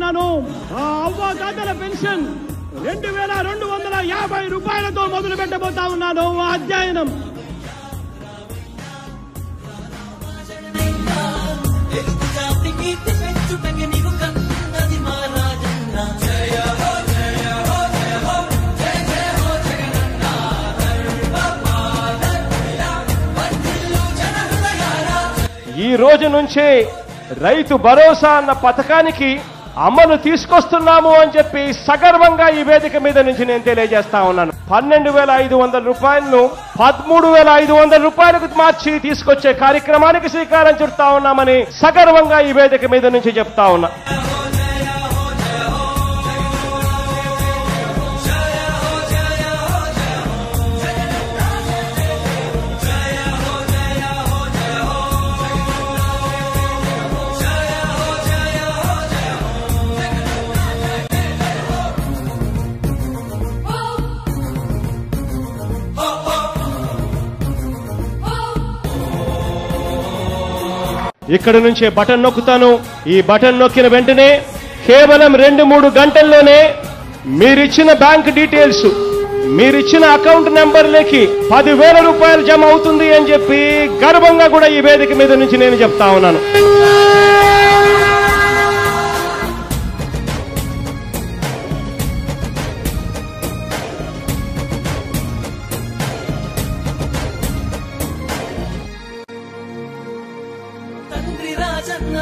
ఉన్నాను. ఆ అవ్వాతాతల పెన్షన్ 2250 రూపాయలతో మొదలు పెట్టబోతా ఉన్నాను ఆ అధ్యయనం. ఈ రోజు నుంచే రైతు భరోసా అన్న పథకానికి అమలు తీసుకొస్తున్నాము అని చెప్పి సగర్వంగా ఈ వేదిక మీద నుంచి నేను తెలియజేస్తా ఉన్నాను. 12,500 రూపాయలను 13,500 రూపాయలకు మార్చి తీసుకొచ్చే కార్యక్రమానికి శ్రీకారం చుడతా ఉన్నామని సగర్వంగా ఈ వేదిక మీద నుంచి చెప్తా ఉన్నా. ఇక్కడ నుంచే బటన్ నొక్కుతాను. ఈ బటన్ నొక్కిన వెంటనే కేవలం 2-3 గంటల్లోనే మీరిచ్చిన బ్యాంక్ డీటెయిల్స్, మీరిచ్చిన అకౌంట్ నెంబర్లకి 10,000 రూపాయలు జమ అవుతుంది అని చెప్పి గర్వంగా కూడా ఈ వేదిక మీద నుంచి నేను చెప్తా ఉన్నాను.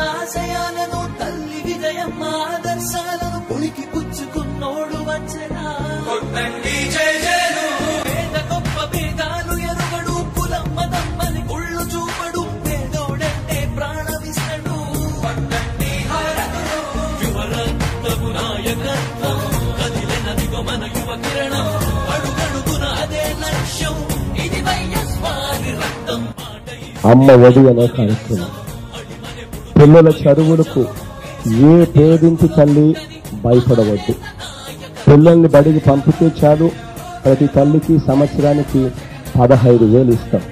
ఆశయాలను తల్లి విజయమ్మ ఆదర్శాలను పులికి పుచ్చుకున్నోడు వచ్చనా. పేద గొప్ప భేదాలు ఎరుగడు, కులం మతమ్మని గుళ్ళు చూపడు, పేదోడంటే ప్రాణవిస్తడు. యువరత్నము నాయకత్వం కదిలినదిగో మన యువ కిరణం, అడుగడుగున అదే లక్ష్యం, ఇది వైఎస్ఆర్ రక్తం. అమ్మ ఒడి అనే కార్యక్రమం పిల్లల చదువులకు ఏ పేదింటి తల్లి భయపడవద్దు. పిల్లల్ని బడికి పంపితే చాలు, ప్రతి తల్లికి సంవత్సరానికి 15,000 ఇస్తాం.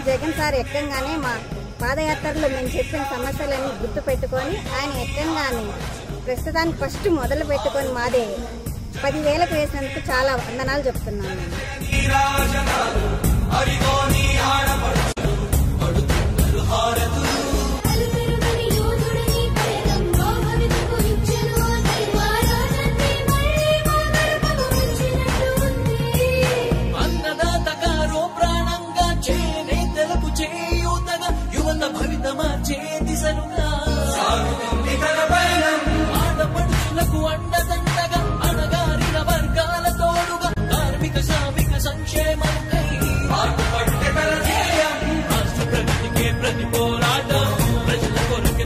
జగన్ సార్ ఎక్కంగానే మా పాదయాత్రలో మేము చెప్పిన సమస్యలన్నీ గుర్తు పెట్టుకొని ఆయన ఎక్కంగానే ప్రస్తుతానికి ఫస్ట్ మొదలు పెట్టుకొని మాదే 10,000కు వేసినందుకు చాలా వందనాలు చెప్తున్నాను. నేను